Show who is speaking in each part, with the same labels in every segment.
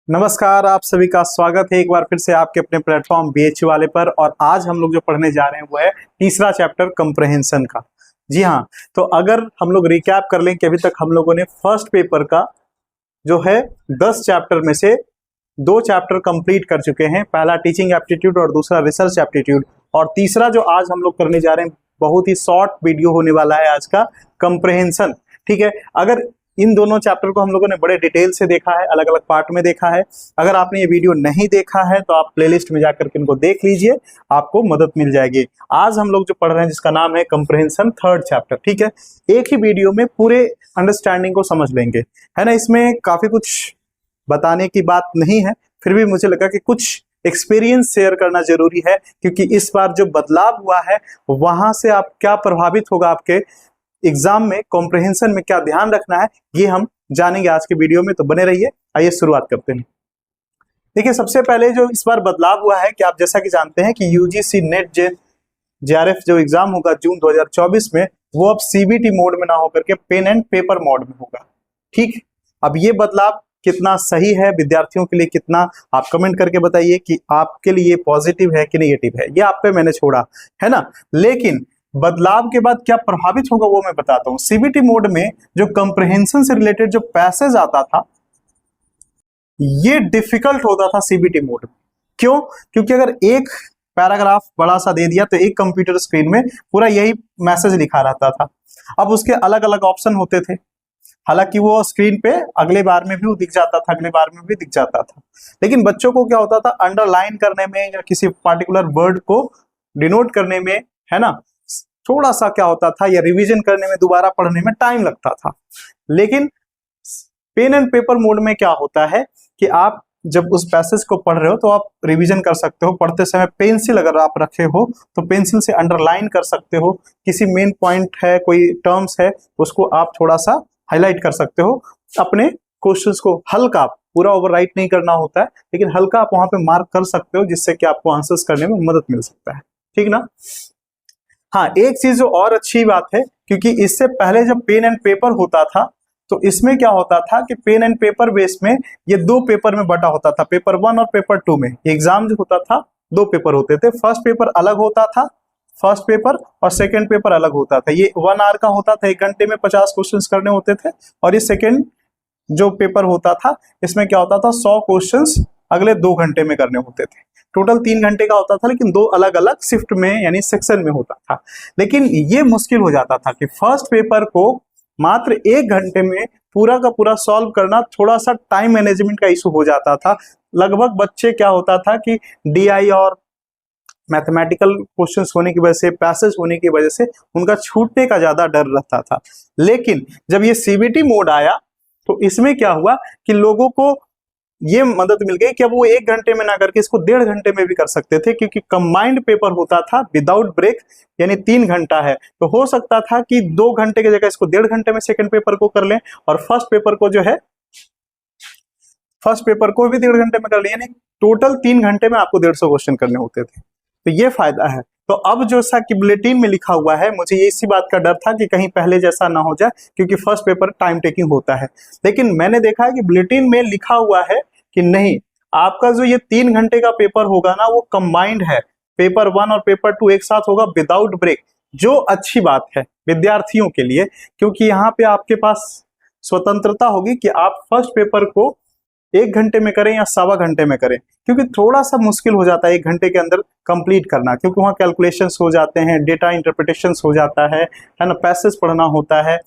Speaker 1: नमस्कार, आप सभी का स्वागत है एक बार फिर से आपके अपने प्लेटफॉर्म बीएचयू वाले पर। और आज हम लोग जो पढ़ने जा रहे हैं वो है तीसरा चैप्टर कंप्रहेंशन का। जी हाँ, तो अगर हम लोग रिकैप कर लें कि अभी तक हम लोगों ने फर्स्ट पेपर का जो है 10 चैप्टर में से 2 चैप्टर कंप्लीट कर चुके हैं। पहला टीचिंग एप्टीट्यूड और दूसरा रिसर्च एप्टीट्यूड। और तीसरा जो आज हम लोग करने जा रहे हैं, बहुत ही शॉर्ट वीडियो होने वाला है आज का, कंप्रहेंशन। ठीक है, अगर इन दोनों चैप्टर को हम लोगों ने बड़े डिटेल से देखा है, अलग अलग पार्ट में देखा है। अगर आपने ये वीडियो नहीं देखा है तो आप प्लेलिस्ट में जाकर के इनको देख लीजिए, आपको मदद मिल जाएगी। आज हम लोग जो पढ़ रहे हैं जिसका नाम है कंप्रहेंशन, थर्ड चैप्टर। ठीक है, एक ही वीडियो में पूरे अंडरस्टैंडिंग को समझ लेंगे, है ना। इसमें काफी कुछ बताने की बात नहीं है, फिर भी मुझे लगा कि कुछ एक्सपीरियंस शेयर करना जरूरी है, क्योंकि इस बार जो बदलाव हुआ है वहां से आप क्या प्रभावित होगा, आपके एग्जाम में कॉम्प्रहेंशन में क्या ध्यान रखना है, ये हम जानेंगे आज के वीडियो में। तो बने रहिए, आइए शुरुआत करते हैं। देखिए, सबसे पहले जो इस बार बदलाव हुआ है कि आप जैसा कि जानते हैं कि यूजीसी नेट जेआरएफ जो एग्जाम होगा जून 2024 में, वो अब सीबीटी मोड में ना होकर के पेन एंड पेपर मोड में होगा। ठीक, अब ये बदलाव कितना सही है विद्यार्थियों के लिए, कितना आप कमेंट करके बताइए कि आपके लिए पॉजिटिव है कि नेगेटिव है, ये आप पे मैंने छोड़ा, है ना। लेकिन बदलाव के बाद क्या प्रभावित होगा वो मैं बताता हूं। सीबीटी मोड में जो कंप्रहेंशन से रिलेटेड जो पैसेज आता था, ये डिफिकल्ट होता था सीबीटी मोड में। क्यों? क्योंकि अगर एक पैराग्राफ बड़ा सा दे दिया तो एक कंप्यूटर स्क्रीन में पूरा यही मैसेज लिखा रहता था। अब उसके अलग अलग ऑप्शन होते थे, हालांकि वो स्क्रीन पे अगले बार में भी वो दिख जाता था, अगले बार में भी दिख जाता था। लेकिन बच्चों को क्या होता था, अंडरलाइन करने में या किसी पार्टिकुलर वर्ड को डिनोट करने में, है ना, थोड़ा सा क्या होता था, या रिवीजन करने में, दोबारा पढ़ने में टाइम लगता था। लेकिन पेन एंड पेपर मोड में क्या होता है कि आप जब उस पैसेज को पढ़ रहे हो तो आप रिवीजन कर सकते हो। पढ़ते समय पेंसिल अगर आप रखे हो तो पेंसिल से अंडरलाइन कर सकते हो, किसी मेन पॉइंट है, कोई टर्म्स है, उसको आप थोड़ा सा हाईलाइट कर सकते हो। अपने क्वेश्चंस को हल्का, पूरा ओवरराइट नहीं करना होता है, लेकिन हल्का आप वहां पे मार्क कर सकते हो, जिससे कि आपको आंसर्स करने में मदद मिल सकता है। ठीक ना। हाँ, एक चीज जो और अच्छी बात है, क्योंकि इससे पहले जब पेन एंड पेपर होता था तो इसमें क्या होता था कि पेन एंड पेपर बेस में ये 2 पेपर में बटा होता था, पेपर 1 और पेपर 2 में। एग्जाम जो होता था 2 पेपर होते थे। फर्स्ट पेपर अलग होता था, फर्स्ट पेपर, और सेकंड पेपर अलग होता था। ये 1 आवर का होता था, 1 घंटे में 50 क्वेश्चंस करने होते थे। और ये सेकंड जो पेपर होता था, इसमें क्या होता था, 100 क्वेश्चंस अगले 2 घंटे में करने होते थे। टोटल 3 घंटे का होता था, लेकिन 2 अलग अलग शिफ्ट में यानी सेक्शन में होता था। लेकिन ये मुश्किल हो जाता था कि फर्स्ट पेपर को मात्र 1 घंटे में पूरा का पूरा सॉल्व करना, थोड़ा सा टाइम मैनेजमेंट का इशू हो जाता था। लगभग बच्चे क्या होता था कि डीआई और मैथमेटिकल क्वेश्चंस होने की वजह से, पैसेज होने की वजह से उनका छूटने का ज्यादा डर रहता था। लेकिन जब ये सीबीटी मोड आया तो इसमें क्या हुआ कि लोगों को ये मदद मिल गई कि अब वो 1 घंटे में ना करके इसको 1.5 घंटे में भी कर सकते थे, क्योंकि कंबाइंड पेपर होता था विदाउट ब्रेक, यानी 3 घंटा है। तो हो सकता था कि 2 घंटे की जगह इसको 1.5 घंटे में सेकंड पेपर को कर लें, और फर्स्ट पेपर को जो है, फर्स्ट पेपर को भी 1.5 घंटे में कर लें, यानी टोटल 3 घंटे में आपको 150 क्वेश्चन करने होते थे। तो ये फायदा है। तो अब जो सा कि बुलेटिन में लिखा हुआ है, मुझे ये इसी बात का डर था कि कहीं पहले जैसा ना हो जाए, क्योंकि फर्स्ट पेपर टाइम टेकिंग होता है। लेकिन मैंने देखा है कि बुलेटिन में लिखा हुआ है कि नहीं, आपका जो ये 3 घंटे का पेपर होगा ना, वो कंबाइंड है। पेपर 1 और पेपर 2 एक साथ होगा विदाउट ब्रेक, जो अच्छी बात है विद्यार्थियों के लिए, क्योंकि यहाँ पे आपके पास स्वतंत्रता होगी कि आप फर्स्ट पेपर को 1 घंटे में करें या 1.25 घंटे में करें। क्योंकि थोड़ा सा मुश्किल हो जाता है 1 घंटे के अंदर कंप्लीट करना, क्योंकि वहाँ कैलकुलेशंस हो जाते हैं, डेटा इंटरप्रिटेशंस हो जाता है ना, पैसेज पढ़ना होता है,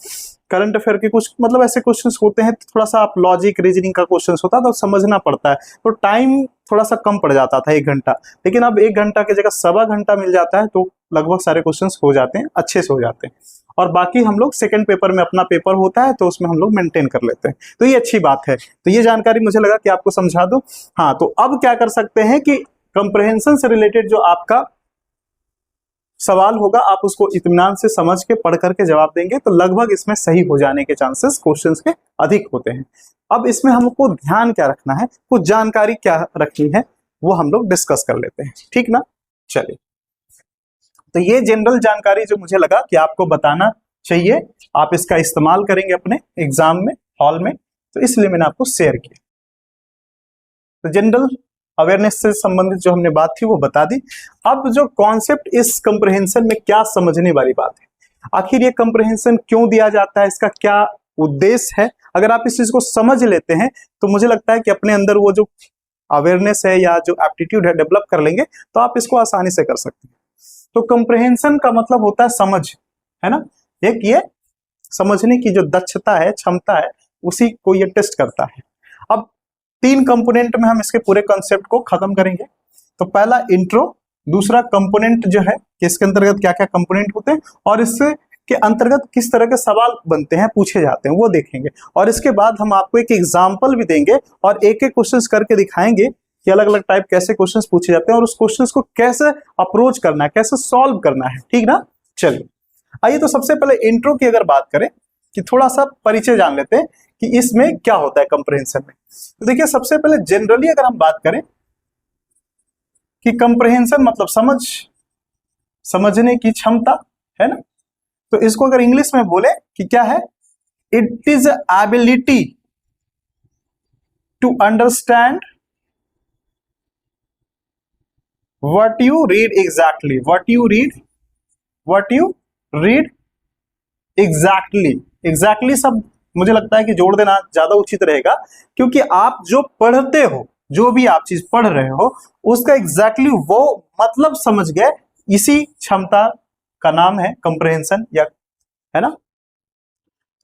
Speaker 1: करंट अफेयर के कुछ मतलब ऐसे क्वेश्चंस होते हैं, थोड़ा सा आप लॉजिक रीजनिंग का क्वेश्चंस होता है तो समझना पड़ता है, तो टाइम थोड़ा सा कम पड़ जाता था 1 घंटा। लेकिन अब 1 घंटा की जगह 1.25 घंटा मिल जाता है, तो लगभग सारे क्वेश्चंस हो जाते हैं, अच्छे से हो जाते हैं। और बाकी हम लोग सेकंड पेपर में अपना पेपर होता है तो उसमें हम लोग मेंटेन कर लेते हैं, तो ये अच्छी बात है। तो ये जानकारी मुझे लगा कि आपको समझा दूं। हाँ, तो अब क्या कर सकते हैं कि कंप्रहेंशन से रिलेटेड जो आपका सवाल होगा, आप उसको इत्मीनान से समझ के पढ़ करके जवाब देंगे तो लगभग इसमें सही हो जाने के चांसेस क्वेश्चंस के अधिक होते हैं। अब इसमें हमको ध्यान क्या रखना है, कुछ जानकारी क्या रखनी है, वो हम लोग डिस्कस कर लेते हैं। ठीक ना, चलिए। तो ये जनरल जानकारी जो मुझे लगा कि आपको बताना चाहिए, आप इसका इस्तेमाल करेंगे अपने एग्जाम में, हॉल में, तो इसलिए मैंने आपको शेयर किया। तो जनरल अवेयरनेस से संबंधित जो हमने बात थी वो बता दी। अब जो कॉन्सेप्ट इस कंप्रहेंशन में क्या समझने वाली बात है, आखिर ये कंप्रहेंशन क्यों दिया जाता है, इसका क्या उद्देश्य है, अगर आप इस चीज को समझ लेते हैं तो मुझे लगता है कि अपने अंदर वो जो अवेयरनेस है या जो एप्टीट्यूड है डेवलप कर लेंगे तो आप इसको आसानी से कर सकते हैं। तो कंप्रहेंशन का मतलब होता है समझ, है ना, एक ये समझने की जो दक्षता है, क्षमता है, उसी को ये टेस्ट करता है। अब 3 कंपोनेंट में हम इसके पूरे कॉन्सेप्ट को खत्म करेंगे। तो पहला इंट्रो, दूसरा कंपोनेंट जो है कि इसके अंतर्गत क्या क्या कंपोनेंट होते हैं और इससे के अंतर्गत किस तरह के सवाल बनते हैं, पूछे जाते हैं, वो देखेंगे। और इसके बाद हम आपको एक एग्जाम्पल भी देंगे और एक एक क्वेश्चन करके दिखाएंगे कि अलग अलग टाइप कैसे क्वेश्चंस पूछे जाते हैं और उस क्वेश्चंस को कैसे अप्रोच करना है, कैसे सॉल्व करना है, ठीक ना। चलिए आइए तो सबसे पहले इंट्रो की अगर बात करें कि थोड़ा सा परिचय जान लेते हैं कि इसमें क्या होता है कंप्रहेंशन में। तो देखिए सबसे पहले जनरली अगर हम बात करें कि कंप्रहेंशन मतलब समझ, समझने की क्षमता, है ना। तो इसको अगर इंग्लिश में बोले कि क्या है, it is ability to understand what you read exactly, what you read exactly सब मुझे लगता है कि जोड़ देना ज्यादा उचित रहेगा, क्योंकि आप जो पढ़ते हो, जो भी आप चीज पढ़ रहे हो उसका एग्जैक्टली वो मतलब समझ गए, इसी क्षमता का नाम है कंप्रहेंशन, या है ना।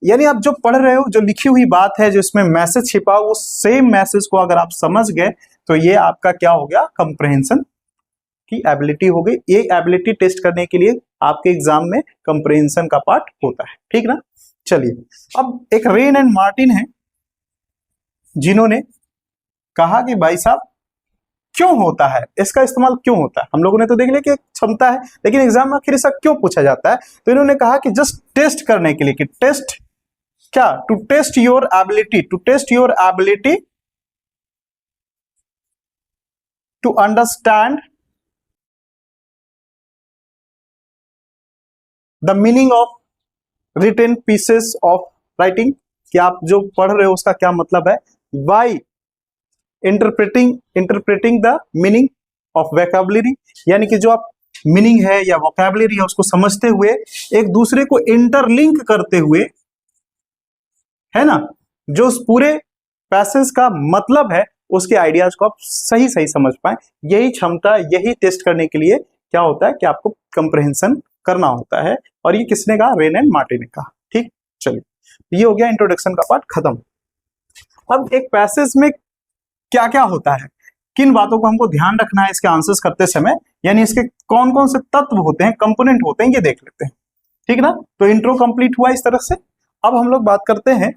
Speaker 1: यानी आप जो पढ़ रहे हो, जो लिखी हुई बात है, जिसमें मैसेज छिपा हो, वो सेम मैसेज को अगर आप समझ गए तो ये आपका क्या हो गया, कंप्रहेंशन की एबिलिटी हो गई। ये एबिलिटी टेस्ट करने के लिए आपके एग्जाम में कंप्रहेंशन का पार्ट होता है, ठीक ना। चलिए अब एक रेन एंड मार्टिन है जिन्होंने कहा कि भाई साहब क्यों होता है, इसका इस्तेमाल क्यों होता है। हम लोगों ने तो देख लिया कि एक क्षमता है, लेकिन एग्जाम में आखिर इसका क्यों पूछा जाता है। तो इन्होंने कहा कि जस्ट टेस्ट करने के लिए, कि टेस्ट क्या, to test your ability, to test your ability to understand the meaning of written pieces of writing, कि आप जो पढ़ रहे हो उसका क्या मतलब है, by interpreting the meaning of vocabulary, यानी कि जो आप मीनिंग है या वोकैबुलरी है उसको समझते हुए, एक दूसरे को इंटरलिंक करते हुए, है ना, जो उस पूरे पैसेज का मतलब है उसके आइडियाज को आप सही सही समझ पाए। यही क्षमता, यही टेस्ट करने के लिए क्या होता है कि आपको कंप्रहेंशन करना होता है। और ये किसने कहा, रेन एंड मार्टिन ने कहा, ठीक। चलिए ये हो गया इंट्रोडक्शन का पार्ट खत्म। अब एक पैसेज में क्या क्या होता है, किन बातों को हमको ध्यान रखना है इसके आंसर्स करते समय, यानी इसके कौन कौन से तत्व होते हैं, कंपोनेंट होते हैं, ये देख लेते हैं, ठीक ना। तो इंट्रो कंप्लीट हुआ इस तरह से। अब हम लोग बात करते हैं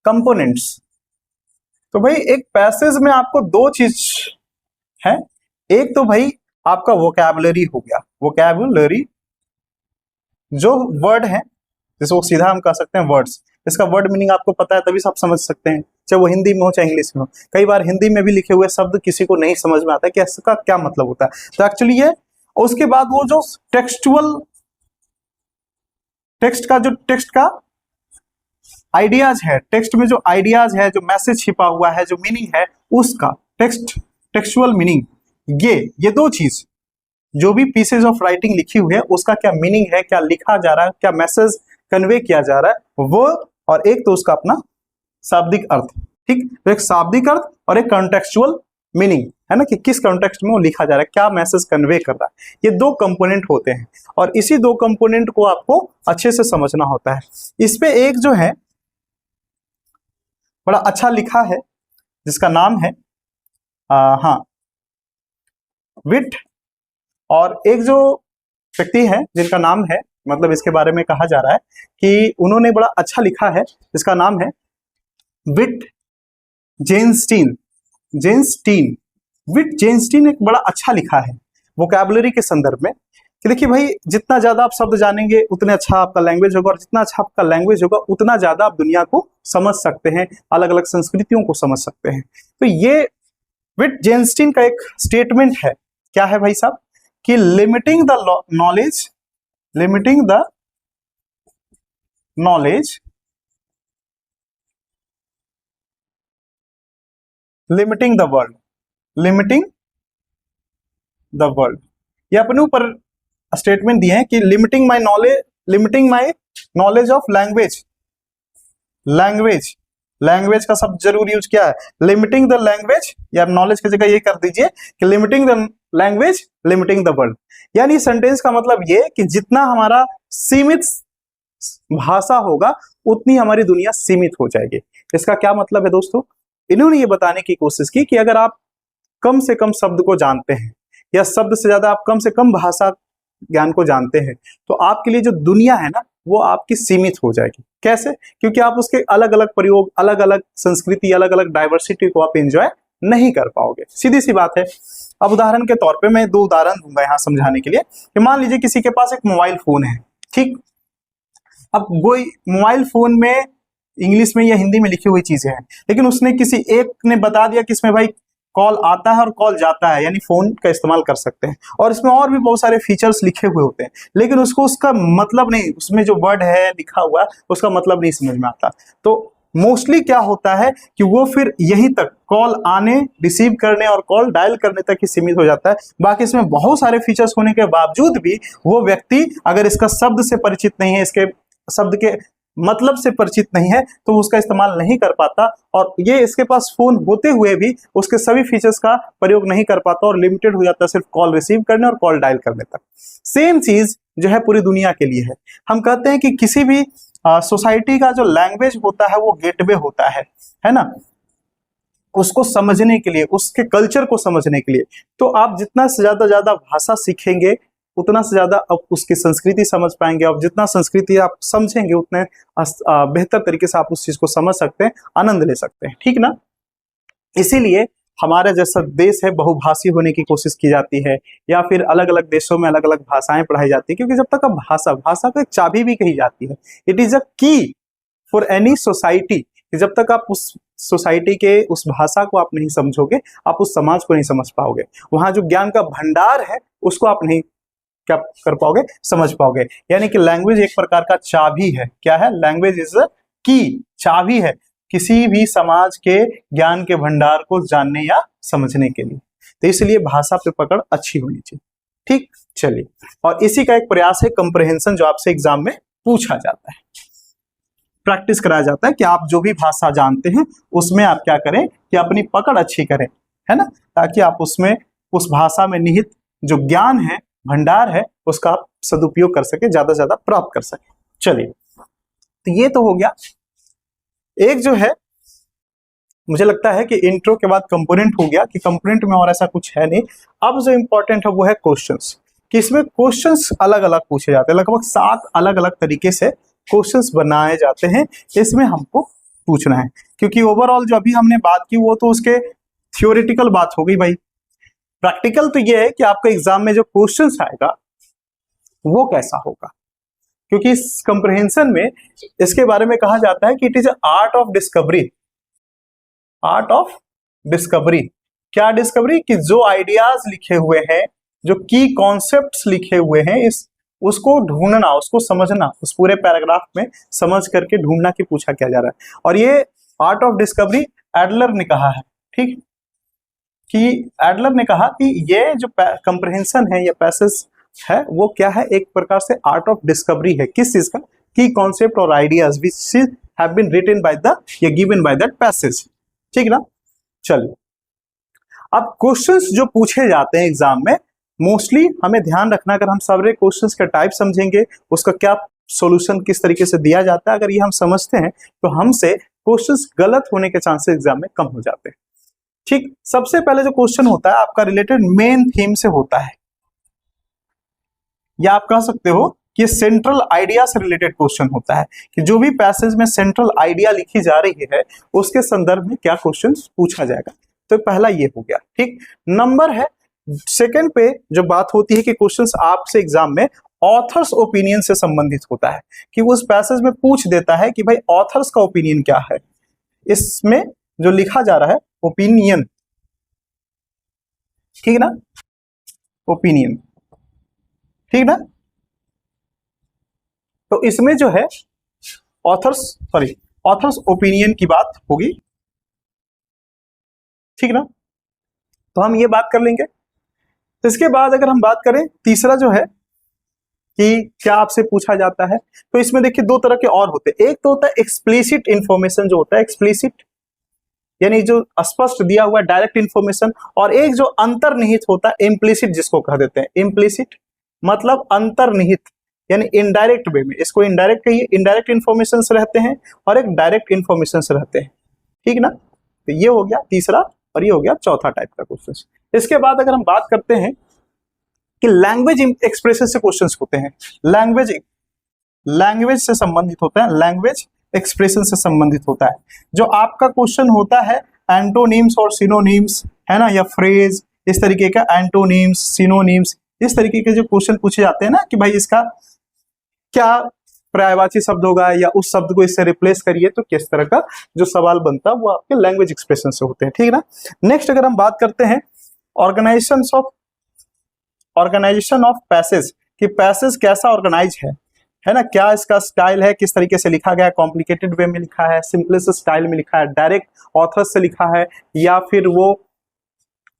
Speaker 1: कंपोनेंट्स। तो भाई एक पैसेज में आपको 2 चीज है, एक तो भाई आपका वोकैबुलरी हो गया, वोकैबुलरी जो वर्ड है, जिसको सीधा हम कह सकते हैं वर्ड्स, इसका वर्ड मीनिंग आपको पता है तभी सब समझ सकते हैं, चाहे वो हिंदी में हो चाहे इंग्लिश में हो। कई बार हिंदी में भी लिखे हुए शब्द किसी को नहीं समझ में आता है कि इसका क्या मतलब होता है, तो एक्चुअली ये। उसके बाद वो जो टेक्सचुअल, टेक्स्ट का आइडियाज है, टेक्स्ट में जो आइडियाज है, जो मैसेज छिपा हुआ है, जो मीनिंग है उसका, टेक्सचुअल मीनिंग, ये 2 चीज, जो भी पीसेज ऑफ राइटिंग लिखी हुई है उसका क्या मीनिंग है, क्या लिखा जा रहा है, क्या मैसेज कन्वे किया जा रहा है वो, और एक तो उसका अपना शाब्दिक अर्थ, ठीक। तो एक शाब्दिक अर्थ और एक कॉन्टेक्सचुअल मीनिंग, है ना, कि किस कॉन्टेक्स्ट में वो लिखा जा रहा है, क्या मैसेज कन्वे कर रहा है। ये 2 कंपोनेंट होते हैं और इसी 2 कंपोनेंट को आपको अच्छे से समझना होता है। इस पे एक जो है बड़ा अच्छा लिखा है जिसका नाम है हाँ विट, और एक जो व्यक्ति है जिनका नाम है, मतलब इसके बारे में कहा जा रहा है कि उन्होंने बड़ा अच्छा लिखा है, जिसका नाम है विट जेनस्टीन। विट जेनस्टीन एक बड़ा अच्छा लिखा है वोकैबुलरी के संदर्भ में, कि देखिए भाई जितना ज्यादा आप शब्द जानेंगे उतने अच्छा आपका लैंग्वेज होगा, और जितना अच्छा आपका लैंग्वेज होगा उतना ज्यादा आप दुनिया को समझ सकते हैं, अलग अलग संस्कृतियों को समझ सकते हैं। तो ये विट जेनस्टीन का एक स्टेटमेंट है, क्या है भाई साहब, कि limiting the knowledge limiting the world, limiting the world. ये अपने ऊपर स्टेटमेंट दिए हैं कि limiting my knowledge of language. Language, language का सब जरूर यूज किया है, लिमिटिंग द लैंग्वेज, या नॉलेज की जगह ये कर दीजिए कि limiting the language, limiting the world. यानी सेंटेंस का मतलब ये कि जितना हमारा सीमित भाषा होगा उतनी हमारी दुनिया सीमित हो जाएगी। इसका क्या मतलब है दोस्तों? इन्होंने ये बताने की कोशिश की कि अगर आप कम से कम शब्द को जानते हैं या शब्द से ज्यादा आप कम से कम भाषा ज्ञान को जानते हैं तो आपके लिए जो दुनिया है ना वो आपकी सीमित हो जाएगी। कैसे? क्योंकि आप उसके अलग अलग प्रयोग, अलग अलग संस्कृति, अलग अलग डाइवर्सिटी को आप एंजॉय नहीं कर पाओगे। सीधी सी बात है। अब उदाहरण के तौर पे मैं 2 उदाहरण दूंगा यहाँ समझाने के लिए कि मान लीजिए किसी के पास एक मोबाइल फोन है, ठीक। अब कोई मोबाइल फोन में इंग्लिश में या हिंदी में लिखी हुई चीजें हैं, लेकिन उसने किसी एक ने बता दिया कि इसमें भाई कॉल आता है और कॉल जाता है, यानी फोन का इस्तेमाल कर सकते हैं, और इसमें और भी बहुत सारे फीचर्स लिखे हुए होते हैं, लेकिन उसको उसका मतलब नहीं, उसमें जो वर्ड है लिखा हुआ उसका मतलब नहीं समझ में आता। तो मोस्टली क्या होता है कि वो फिर यहीं तक कॉल आने, रिसीव करने और कॉल डायल करने तक ही सीमित हो जाता है। बाकी इसमें बहुत सारे फीचर्स होने के बावजूद भी वो व्यक्ति अगर इसका शब्द से परिचित नहीं है, इसके शब्द के मतलब से परिचित नहीं है, तो उसका इस्तेमाल नहीं कर पाता, और ये इसके पास फोन होते हुए भी उसके सभी फीचर्स का प्रयोग नहीं कर पाता और लिमिटेड हो जाता है सिर्फ कॉल रिसीव करने और कॉल डायल करने तक। सेम चीज जो है पूरी दुनिया के लिए है। हम कहते हैं कि किसी भी सोसाइटी का जो लैंग्वेज होता है वो गेटवे होता है ना, उसको समझने के लिए, उसके कल्चर को समझने के लिए। तो आप जितना से ज्यादा भाषा सीखेंगे उतना से ज्यादा आप उसकी संस्कृति समझ पाएंगे, और जितना संस्कृति आप समझेंगे उतने बेहतर तरीके से आप उस चीज को समझ सकते हैं, आनंद ले सकते हैं, ठीक ना। इसीलिए हमारा जैसा देश है बहुभाषी होने की कोशिश की जाती है, या फिर अलग अलग देशों में अलग अलग भाषाएं पढ़ाई जाती है, क्योंकि जब तक आप भाषा को एक चाबी भी कही जाती है, इट इज अ की फॉर एनी सोसाइटी। जब तक आप उस सोसाइटी के उस भाषा को आप नहीं समझोगे, आप उस समाज को नहीं समझ पाओगे, वहां जो ज्ञान का भंडार है उसको आप नहीं क्या कर पाओगे, समझ पाओगे। यानी कि लैंग्वेज एक प्रकार का चाबी है। क्या है? लैंग्वेज इज अ की, चाबी है किसी भी समाज के ज्ञान के भंडार को जानने या समझने के लिए। तो इसलिए भाषा पे पकड़ अच्छी होनी चाहिए, ठीक। चलिए, और इसी का एक प्रयास है कंप्रहेंशन, जो आपसे एग्जाम में पूछा जाता है, प्रैक्टिस कराया जाता है कि आप जो भी भाषा जानते हैं उसमें आप क्या करें कि अपनी पकड़ अच्छी करें, है ना, ताकि आप उसमें उस भाषा में निहित जो ज्ञान है, भंडार है, उसका आप सदुपयोग कर सके, ज्यादा से ज्यादा प्राप्त कर सके। चलिए, तो ये तो हो गया। एक जो है मुझे लगता है कि इंट्रो के बाद कंपोनेंट हो गया, कि कंपोनेंट में और ऐसा कुछ है नहीं। अब जो इंपॉर्टेंट है वो है क्वेश्चंस, कि इसमें क्वेश्चंस अलग अलग पूछे जाते हैं, लगभग 7 अलग अलग तरीके से क्वेश्चंस बनाए जाते हैं, इसमें हमको पूछना है। क्योंकि ओवरऑल जो अभी हमने बात की वो तो उसके थियोरिटिकल बात हो गई भाई। प्रैक्टिकल तो ये है कि आपका एग्जाम में जो क्वेश्चंस आएगा वो कैसा होगा, क्योंकि इस कंप्रहेंशन में इसके बारे में कहा जाता है कि it is art of discovery. Art of discovery, क्या डिस्कवरी? कि जो आइडियाज लिखे हुए हैं, जो की कॉन्सेप्ट्स लिखे हुए हैं, इस उसको ढूंढना, उसको समझना, उस पूरे पैराग्राफ में समझ करके ढूंढना कि पूछा क्या जा रहा है। और ये आर्ट ऑफ डिस्कवरी एडलर ने कहा है, ठीक, कि एडलर ने कहा कि ये जो कंप्रहेंशन है या पैसेज है वो क्या है, एक प्रकार से आर्ट ऑफ डिस्कवरी है। किस चीज का? की कॉन्सेप्ट और ideas which have been written by the या गिवन बाय दैट पैसेज, ठीक ना। चलिए, अब क्वेश्चंस जो पूछे जाते हैं एग्जाम में, मोस्टली हमें ध्यान रखना, अगर हम सारे क्वेश्चंस का टाइप समझेंगे, उसका क्या सॉल्यूशन किस तरीके से दिया जाता है, अगर ये हम समझते हैं तो हमसे क्वेश्चंस गलत होने के चांसेस एग्जाम में कम हो जाते हैं, ठीक। सबसे पहले जो क्वेश्चन होता है आपका रिलेटेड मेन थीम से होता है, या आप कह सकते हो कि सेंट्रल आइडिया से रिलेटेड क्वेश्चन होता है, कि जो भी पैसेज में सेंट्रल आइडिया लिखी जा रही है उसके संदर्भ में क्या क्वेश्चन पूछा जाएगा। तो पहला ये हो गया, ठीक। नंबर है सेकंड पे जो बात होती है कि क्वेश्चंस आपसे एग्जाम में ऑथर्स ओपिनियन से संबंधित होता है, कि उस पैसेज में पूछ देता है कि भाई ऑथर्स का ओपिनियन क्या है, इसमें जो लिखा जा रहा है ओपिनियन, ठीक ना, ओपिनियन, ठीक ना। तो इसमें जो है ऑथर्स ओपिनियन की बात होगी, ठीक ना। तो हम ये बात कर लेंगे। इसके बाद अगर हम बात करें तीसरा जो है कि क्या आपसे पूछा जाता है, तो इसमें देखिए दो तरह के और होते हैं। एक तो होता है एक्सप्लिसिट इंफॉर्मेशन, जो होता है एक्सप्लिसिट यानी जो स्पष्ट दिया हुआ डायरेक्ट इंफॉर्मेशन, और एक जो अंतर्निहित होता है इम्प्लिसिट, जिसको कह देते हैं इम्प्लिसिट, मतलब अंतर्निहित यानी इनडायरेक्ट वे में। इसको इनडायरेक्ट कहिए, इनडायरेक्ट इंफॉर्मेशन रहते हैं और एक डायरेक्ट इंफॉर्मेशन रहते हैं, ठीक ना। तो ये हो गया तीसरा और ये हो गया चौथा टाइप का क्वेश्चन। इसके बाद अगर हम बात करते हैं कि लैंग्वेज एक्सप्रेशन से क्वेश्चंस होते हैं, लैंग्वेज से संबंधित होता है, लैंग्वेज एक्सप्रेशन से संबंधित होता है। जो आपका क्वेश्चन होता है एंटोनिम्स और सिनोनिम्स, है ना, या फ्रेज, इस तरीके का एंटोनिम्स, सिनोनिम्स, इस तरीके के जो क्वेश्चन पूछे जाते हैं ना कि भाई इसका क्या पर्यायवाची शब्द होगा या उस शब्द को इससे रिप्लेस करिए, तो किस तरह का जो सवाल बनता है वो आपके लैंग्वेज एक्सप्रेशन से होते हैं, ठीक ना। नेक्स्ट अगर हम बात करते हैं ऑर्गेनाइजेशन ऑफ पैसेज, कि पैसेज कैसा ऑर्गेनाइज है ना, क्या इसका स्टाइल है, किस तरीके से लिखा गया है, कॉम्प्लिकेटेड वे में लिखा है, सिंपलेस्ट स्टाइल में लिखा है, डायरेक्ट ऑथर से लिखा है, या फिर वो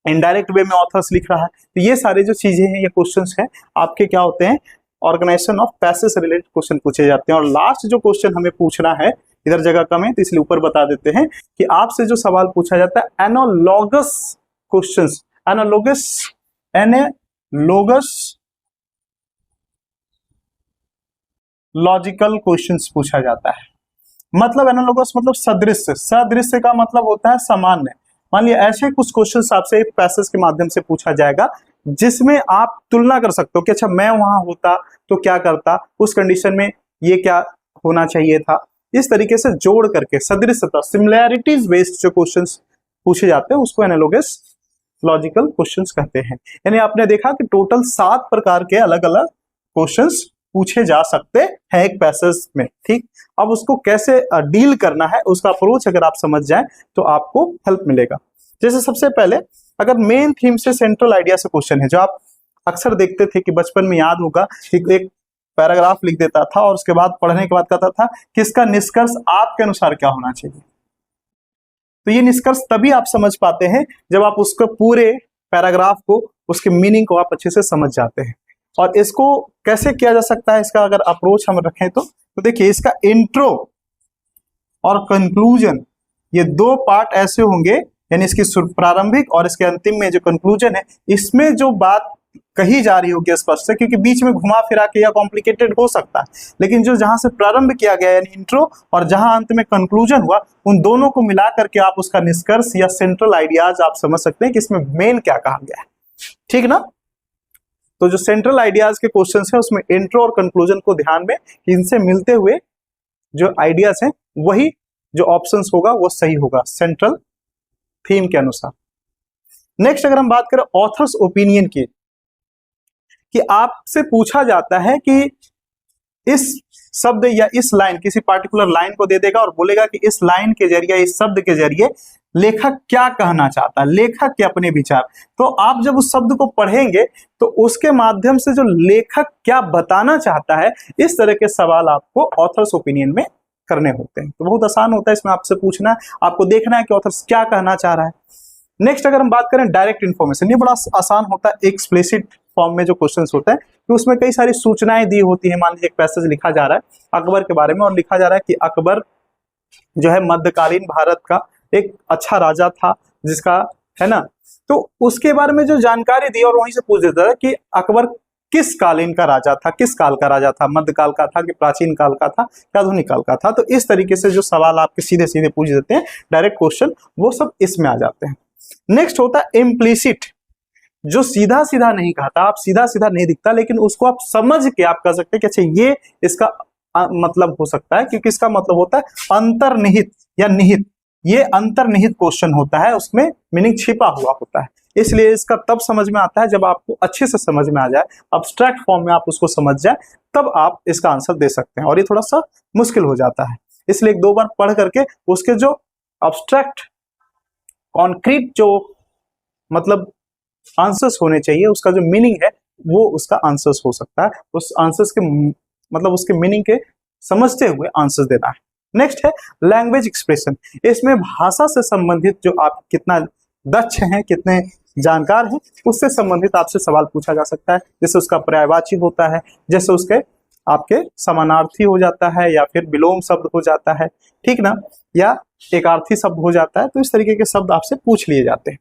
Speaker 1: इनडायरेक्ट वे में ऑथर्स लिख रहा है। तो ये सारे जो चीजें हैं, ये क्वेश्चंस हैं आपके क्या होते हैं, ऑर्गेनाइजेशन ऑफ पैसेज से रिलेटेड क्वेश्चन पूछे जाते हैं। और लास्ट जो क्वेश्चन हमें पूछना है, इधर जगह कम है तो इसलिए ऊपर बता देते हैं कि आपसे जो सवाल पूछा जाता है analogous questions, analogous logical questions पूछा जाता है। मतलब एनालॉगस मतलब सदृश्य, सदृश्य का मतलब होता है सामान्य। मान लिया ऐसे कुछ क्वेश्चंस आपसे एक पैसेज के माध्यम से पूछा जाएगा जिसमें आप तुलना कर सकते हो कि अच्छा मैं वहां होता तो क्या करता, उस कंडीशन में ये क्या होना चाहिए था। इस तरीके से जोड़ करके सदृशता, सिमिलैरिटीज बेस्ड जो क्वेश्चंस पूछे जाते हैं उसको एनालॉगस लॉजिकल क्वेश्चंस कहते हैं। यानी आपने देखा कि टोटल 7 प्रकार के अलग अलग क्वेश्चंस पूछे जा सकते हैं एक पैसेज में, ठीक। अब उसको कैसे डील करना है, उसका अप्रोच अगर आप समझ जाएं तो आपको हेल्प मिलेगा। जैसे सबसे पहले अगर मेन थीम से सेंट्रल आइडिया से क्वेश्चन है, जो आप अक्सर देखते थे कि बचपन में याद होगा कि एक पैराग्राफ लिख देता था और उसके बाद पढ़ने के बाद कहता था कि इसका निष्कर्ष आपके अनुसार क्या होना चाहिए। तो ये निष्कर्ष तभी आप समझ पाते हैं जब आप उसको पूरे पैराग्राफ को, उसके मीनिंग को आप अच्छे से समझ जाते हैं। और इसको कैसे किया जा सकता है, इसका अगर अप्रोच हम रखें तो देखिए इसका इंट्रो और कंक्लूजन, ये 2 पार्ट ऐसे होंगे, यानी इसकी प्रारंभिक और इसके अंतिम में जो कंक्लूजन है, इसमें जो बात कही जा रही होगी स्पष्ट से, क्योंकि बीच में घुमा फिरा के या कॉम्प्लिकेटेड हो सकता है, लेकिन जो जहां से प्रारंभ किया गया यानी इंट्रो और जहां अंत में कंक्लूजन हुआ, उन दोनों को मिला करके आप उसका निष्कर्ष या सेंट्रल आइडियाज आप समझ सकते हैं कि इसमें मेन क्या कहा गया है, ठीक ना। तो जो सेंट्रल आइडियाज के क्वेश्चंस हैं उसमें इंट्रो और कंक्लूजन को ध्यान में, इनसे मिलते हुए जो आइडियाज हैं वही जो ऑप्शंस होगा वो सही होगा सेंट्रल थीम के अनुसार। नेक्स्ट अगर हम बात करें ऑथर्स ओपिनियन की, कि आपसे पूछा जाता है कि इस शब्द या इस लाइन, किसी पार्टिकुलर लाइन को दे देगा और बोलेगा कि इस लाइन के जरिए, इस शब्द के जरिए लेखक क्या कहना चाहता है, लेखक के अपने विचार। तो आप जब उस शब्द को पढ़ेंगे तो उसके माध्यम से जो लेखक क्या बताना चाहता है, इस तरह के सवाल आपको ऑथर्स ओपिनियन में करने होते हैं। तो बहुत आसान होता है इसमें आपसे पूछना है, आपको देखना है कि ऑथर्स क्या कहना चाह रहा है। नेक्स्ट अगर हम बात करें डायरेक्ट इन्फॉर्मेशन, ये बड़ा आसान होता है एक्सप्लिसिट फॉर्म में जो क्वेश्चंस होते हैं, कि उसमें कई सारी सूचनाएं दी होती है। मान लीजिए एक पैसेज लिखा जा रहा है अकबर के बारे में और लिखा जा रहा है कि अकबर जो है मध्यकालीन भारत का एक अच्छा राजा था, जिसका, है ना, तो उसके बारे में जो जानकारी दी और वहीं से पूछ देता था कि अकबर किस कालीन का राजा था, किस काल का राजा था, मध्यकाल का था कि प्राचीन काल का था कि आधुनिक काल का था। तो इस तरीके से जो सवाल आपके सीधे सीधे पूछ देते हैं डायरेक्ट क्वेश्चन, वो सब इसमें आ जाते हैं। नेक्स्ट होता है इम्प्लिसिट, जो सीधा सीधा नहीं कहता, आप सीधा सीधा नहीं दिखता, लेकिन उसको आप समझ के आप कह सकते हैं कि अच्छा ये इसका मतलब हो सकता है, क्योंकि इसका मतलब होता है अंतर्निहित या निहित। ये अंतर्निहित क्वेश्चन होता है, उसमें मीनिंग छिपा हुआ होता है, इसलिए इसका तब समझ में आता है जब आपको अच्छे से समझ में आ जाए, अब्स्ट्रैक्ट फॉर्म में आप उसको समझ जाए, तब आप इसका आंसर दे सकते हैं। और ये थोड़ा सा मुश्किल हो जाता है, इसलिए 1-2 बार पढ़ करके उसके जो अब्स्ट्रैक्ट कॉन्क्रीट जो मतलब आंसर्स होने चाहिए, उसका जो मीनिंग है वो उसका आंसर्स हो सकता है, उस आंसर्स के मतलब उसके मीनिंग के समझते हुए आंसर्स देना है। नेक्स्ट है लैंग्वेज एक्सप्रेशन, इसमें भाषा से संबंधित जो आप कितना दक्ष हैं, कितने जानकार हैं, उससे संबंधित आपसे सवाल पूछा जा सकता है। जैसे उसका पर्यायवाची होता है, जैसे उसके आपके समानार्थी हो जाता है, या फिर विलोम शब्द हो जाता है, ठीक ना, या एकार्थी शब्द हो जाता है। तो इस तरीके के शब्द आपसे पूछ लिए जाते हैं।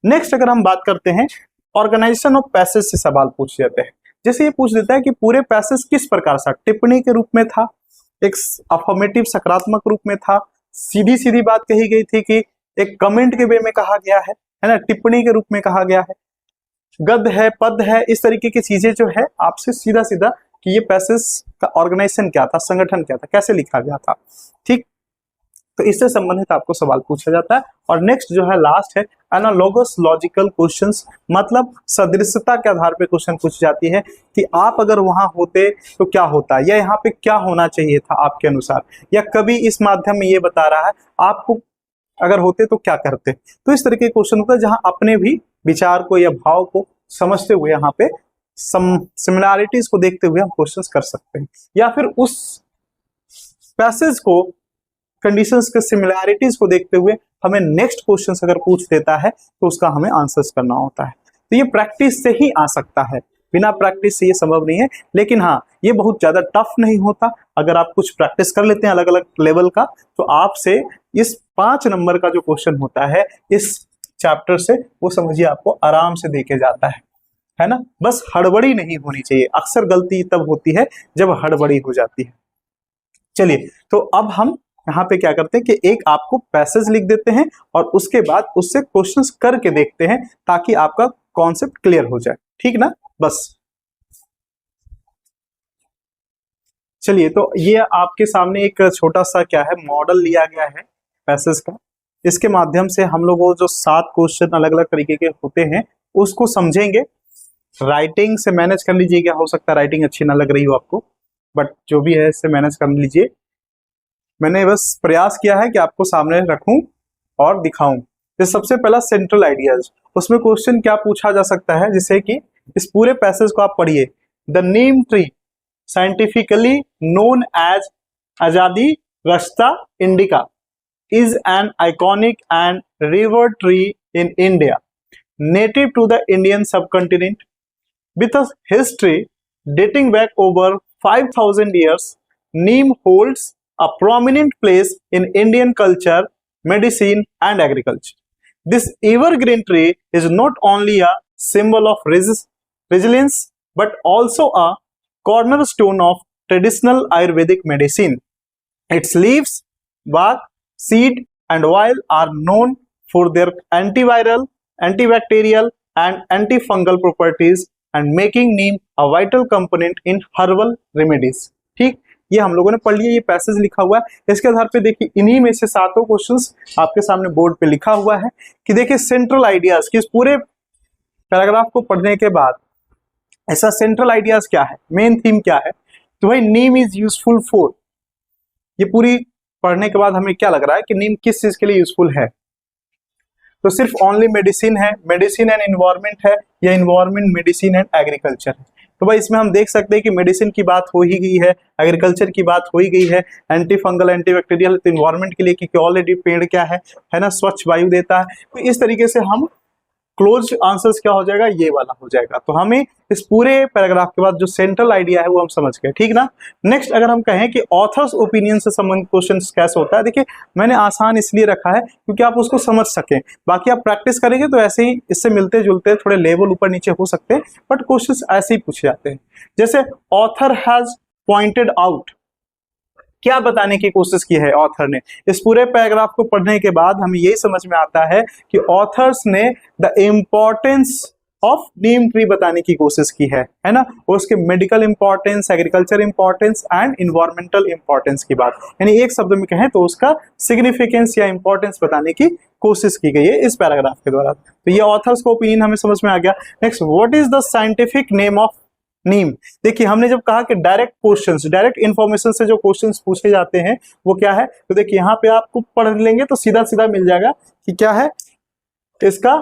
Speaker 1: नेक्स्ट अगर हम बात करते हैं ऑर्गेनाइजेशन ऑफ पैसेज से सवाल पूछ जाते हैं। जैसे ये पूछ देता है कि पूरे पैसेज किस प्रकार से, टिप्पणी के रूप में था, एक अफर्मेटिव सकारात्मक रूप में था, सीधी सीधी बात कही गई थी कि एक कमेंट के वे में कहा गया है ना, टिप्पणी के रूप में कहा गया है, गद्य है, पद है, इस तरीके की चीजें जो है आपसे सीधा सीधा कि ये पैसेज का ऑर्गेनाइजेशन क्या था, संगठन क्या था, कैसे लिखा गया था, ठीक। तो इससे संबंधित आपको सवाल पूछा जाता है। और नेक्स्ट जो है लास्ट है एनालॉगस लॉजिकल क्वेश्चंस, मतलब सदृशता के आधार पे क्वेश्चन पूछी जाती है कि आप अगर वहां होते तो क्या होता, या यहाँ पे क्या होना चाहिए था आपके अनुसार, या कभी इस माध्यम में ये बता रहा है आपको अगर होते तो क्या करते। तो इस तरह के क्वेश्चन होता है जहां अपने भी विचार को या भाव को समझते हुए यहाँ पे सिमिलैरिटीज को देखते हुए हम क्वेश्चंस कर सकते हैं, या फिर उस पैसेज को कंडीशंस के सिमिलैरिटीज को देखते हुए हमें नेक्स्ट क्वेश्चंस अगर पूछ देता है तो उसका हमें आंसर्स करना होता है। तो ये प्रैक्टिस से ही आ सकता है, बिना प्रैक्टिस से ये संभव नहीं है। लेकिन हाँ, ये बहुत ज्यादा टफ नहीं होता। अगर आप कुछ प्रैक्टिस कर लेते हैं अलग अलग लेवल का, तो आपसे इस 5 नंबर का जो क्वेश्चन होता है इस चैप्टर से, वो समझिए आपको आराम से देके जाता है ना। बस हड़बड़ी नहीं होनी चाहिए, अक्सर गलती तब होती है जब हड़बड़ी हो जाती है। चलिए, तो अब हम यहाँ पे क्या करते हैं कि एक आपको पैसेज लिख देते हैं और उसके बाद उससे क्वेश्चंस करके देखते हैं ताकि आपका कॉन्सेप्ट क्लियर हो जाए, ठीक ना। बस चलिए, तो ये आपके सामने एक छोटा सा क्या है मॉडल लिया गया है पैसेज का। इसके माध्यम से हम लोग वो जो 7 क्वेश्चन अलग अलग तरीके के होते हैं उसको समझेंगे। राइटिंग से मैनेज कर लीजिए, क्या हो सकता है राइटिंग अच्छी ना लग रही हो आपको, बट जो भी है इससे मैनेज कर लीजिए। मैंने बस प्रयास किया है कि आपको सामने रखूं और दिखाऊं। तो सबसे पहला सेंट्रल आइडियाज, उसमें क्वेश्चन क्या पूछा जा सकता है, जिसे कि इस पूरे पैसेज को आप पढ़िए। The neem tree scientifically known as Azadirachta indica is an iconic and revered tree in India, native to the Indian subcontinent. With a history dating back over 5,000 years, neem holds a prominent place in Indian culture, medicine, and agriculture. This evergreen tree is not only a symbol of resilience but also a cornerstone of traditional Ayurvedic medicine. Its leaves, bark, seed, and oil are known for their antiviral, antibacterial, and antifungal properties and making neem a vital component in herbal remedies. ठीक, ये हम लोगों ने पढ़ लिया, ये passage लिखा हुआ है। इसके आधार पे देखिए इन्हीं में से 7 क्वेश्चंस आपके सामने बोर्ड पे लिखा हुआ है कि देखिए सेंट्रल आइडियाज की इस पूरे पैराग्राफ को पढ़ने के बाद ऐसा सेंट्रल आइडियाज क्या है, मेन थीम क्या है। तो भाई नीम इज यूजफुल फॉर, ये पूरी पढ़ने के बाद हमें क्या लग रहा है कि नीम किस चीज के लिए यूजफुल है। तो सिर्फ ओनली मेडिसिन है, मेडिसिन एंड इन्वायरमेंट है, या इन्वायरमेंट मेडिसिन एंड एग्रीकल्चर है। तो भाई इसमें हम देख सकते हैं कि मेडिसिन की बात हो ही गई है, एग्रीकल्चर की बात हो ही गई है, एंटी फंगल एंटी बैक्टीरियल, तो इन्वायरमेंट के लिए क्योंकि ऑलरेडी पेड़ क्या है ना, स्वच्छ वायु देता है। तो इस तरीके से हम क्लोज आंसर्स क्या हो जाएगा, ये वाला हो जाएगा। तो हमें इस पूरे पैराग्राफ के बाद जो सेंट्रल आइडिया है वो हम समझ गए, ठीक ना। नेक्स्ट अगर हम कहें कि ऑथर्स ओपिनियन से संबंधित क्वेश्चन कैसे होता है, देखिए मैंने आसान इसलिए रखा है क्योंकि आप उसको समझ सकें। बाकी आप प्रैक्टिस करेंगे तो ऐसे ही इससे मिलते जुलते थोड़े लेवल ऊपर नीचे हो सकते हैं, बट क्वेश्चन ऐसे ही पूछे जाते हैं। जैसे ऑथर हैज पॉइंटेड आउट, क्या बताने की कोशिश की है ऑथर ने। इस पूरे पैराग्राफ को पढ़ने के बाद हमें यही समझ में आता है कि ऑथर्स ने the importance of neem tree बताने की कोशिश की है ना, उसके medical importance, agriculture importance and environmental importance की बात, यानी एक शब्द में कहें तो उसका सिग्निफिकेंस या इंपॉर्टेंस बताने की कोशिश की गई है इस पैराग्राफ के द्वारा। तो ये ऑथर्स का ओपिनियन हमें समझ में आ गया। Next, what is the scientific name of neem. देखिए हमने जब कहा कि डायरेक्ट क्वेश्चंस, डायरेक्ट इंफॉर्मेशन से जो क्वेश्चंस पूछे जाते हैं वो क्या है, तो देखिए यहाँ पे आपको पढ़ लेंगे तो सीधा सीधा मिल जाएगा कि क्या है इसका,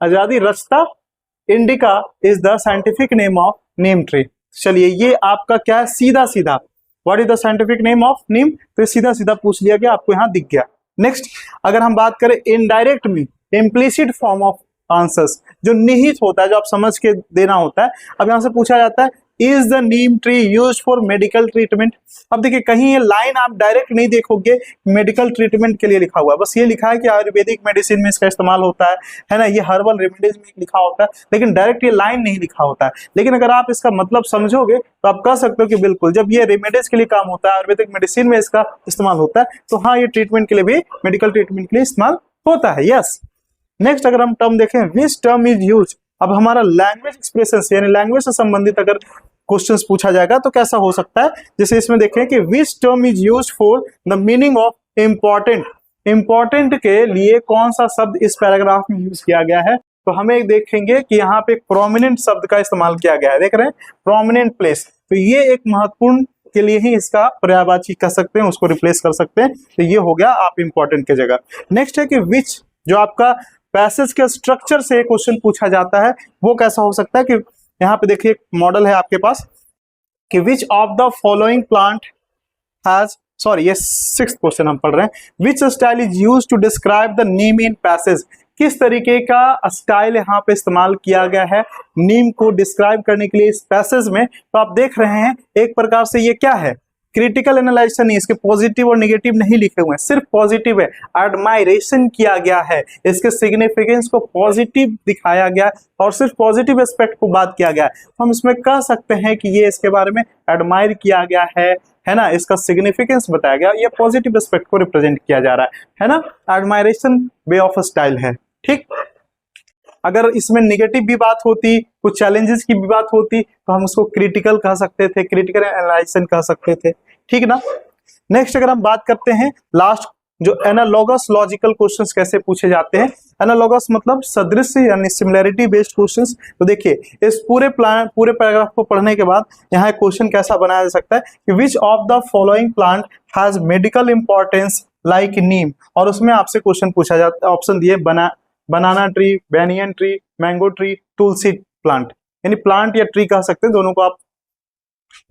Speaker 1: Azadirachta indica is the scientific name of neem tree. चलिए ये आपका क्या है, सीधा सीधा what is the scientific name of neem, तो सीधा सीधा पूछ लिया गया, आपको यहाँ दिख गया, नेक्स्ट अगर हम बात करें इनडायरेक्ट में इम्प्लिसिट फॉर्म ऑफ आंसर्स, जो निहित होता है, जो आप समझ के देना होता है। अब यहां से पूछा जाता है is the neem tree use for medical treatment. अब देखिए कहीं ये लाइन आप डायरेक्ट नहीं देखोगे मेडिकल ट्रीटमेंट के लिए लिखा हुआ है, बस ये लिखा है कि आयुर्वेदिक मेडिसिन में इसका इस्तेमाल होता है ना, ये हर्बल रेमेडीज में लिखा होता है, लेकिन डायरेक्ट ये लाइन नहीं लिखा होता है। लेकिन अगर आप इसका मतलब समझोगे तो आप कह सकते हो कि बिल्कुल जब ये रेमेडीज के लिए काम होता है, आयुर्वेदिक मेडिसिन में इसका इस्तेमाल होता है, तो हाँ ये ट्रीटमेंट के लिए भी, मेडिकल ट्रीटमेंट के लिए इस्तेमाल होता है। यस। नेक्स्ट अगर हम टर्म देखें, विच टर्म इज यूज। अब हमारा लैंग्वेज एक्सप्रेशन यानी लैंग्वेज से संबंधित अगर क्वेश्चंस पूछा जाएगा तो कैसा हो सकता है, जैसे इसमें देखें कि which term is use for the meaning of important. Important के लिए कौन सा शब्द इस पैराग्राफ में यूज किया गया है, तो हमें एक देखेंगे कि यहाँ पे एक प्रोमिनेंट शब्द का इस्तेमाल किया गया है, देख रहे हैं प्रोमिनेंट प्लेस, तो ये एक महत्वपूर्ण के लिए ही इसका पर्यायवाची कह सकते हैं, उसको रिप्लेस कर सकते हैं, तो ये हो गया आप इंपॉर्टेंट की जगह। नेक्स्ट है कि विच, जो आपका पैसेज के स्ट्रक्चर से क्वेश्चन पूछा जाता है वो कैसा हो सकता है, कि यहाँ पे देखिए मॉडल है आपके पास कि which of the following plant has, sorry ये 6th क्वेश्चन हम पढ़ रहे हैं, which style is used to describe the neem in passage. किस तरीके का स्टाइल यहाँ पे इस्तेमाल किया गया है नीम को डिस्क्राइब करने के लिए इस पैसेज में। तो आप देख रहे हैं एक प्रकार से ये क्या है, क्रिटिकल एनालिसिस नहीं, इसके पॉजिटिव और नेगेटिव नहीं लिखे हुए हैं, सिर्फ पॉजिटिव है, एडमायरेशन किया गया है, इसके सिग्निफिकेंस को पॉजिटिव दिखाया गया और सिर्फ पॉजिटिव एस्पेक्ट को बात किया गया है। तो हम इसमें कह सकते हैं कि ये इसके बारे में एडमायर किया गया है ना, इसका सिग्निफिकेंस बताया गया, ये पॉजिटिव एस्पेक्ट को रिप्रेजेंट किया जा रहा है ना, एडमायरेशन वे ऑफ स्टाइल है। ठीक, अगर इसमें नेगेटिव भी बात होती, कुछ चैलेंजेस की भी बात होती, तो हम उसको क्रिटिकल कह सकते थे, क्रिटिकल एनालाइजेशन कह सकते थे, ठीक ना। नेक्स्ट अगर हम बात करते हैं लास्ट, जो एनालॉगस लॉजिकल क्वेश्चंस कैसे पूछे जाते हैं। एनालॉगस मतलब सदृश यानी सिमिलैरिटी बेस्ड क्वेश्चंस। तो देखिए इस पूरे पैराग्राफ को पढ़ने के बाद यहाँ एक क्वेश्चन कैसा बनाया जा सकता है कि which of the following plant has medical importance like neem, और उसमें आपसे क्वेश्चन पूछा जाता है, ऑप्शन दिए banana tree, banyan tree, mango tree, tulsi plant, यानी प्लांट या ट्री कह सकते हैं, दोनों को आप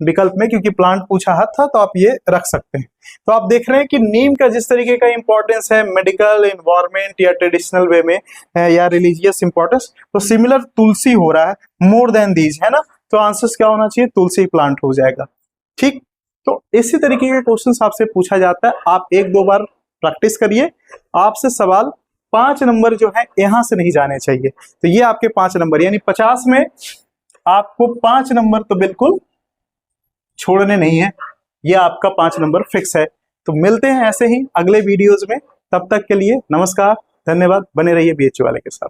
Speaker 1: विकल्प में, क्योंकि प्लांट पूछा था तो आप ये रख सकते हैं। तो आप देख रहे हैं कि नीम का जिस तरीके का इंपॉर्टेंस है मेडिकल, एनवायरमेंट या ट्रेडिशनल वे में या रिलीजियस इंपॉर्टेंस, तो सिमिलर तुलसी हो रहा है, मोर देन दीज, है ना। तो आंसर्स क्या होना चाहिए, तुलसी प्लांट हो जाएगा। ठीक, तो इसी तरीके के क्वेश्चंस आपसे पूछा जाता है, आप 1-2 बार प्रैक्टिस करिए। आपसे सवाल 5 नंबर जो है यहां से नहीं जाने चाहिए, तो ये आपके 5 नंबर, यानी 50 में आपको 5 नंबर तो बिल्कुल छोड़ने नहीं है, ये आपका 5 नंबर फिक्स है। तो मिलते हैं ऐसे ही अगले वीडियोज में, तब तक के लिए नमस्कार, धन्यवाद, बने रहिए BHU वाले के साथ।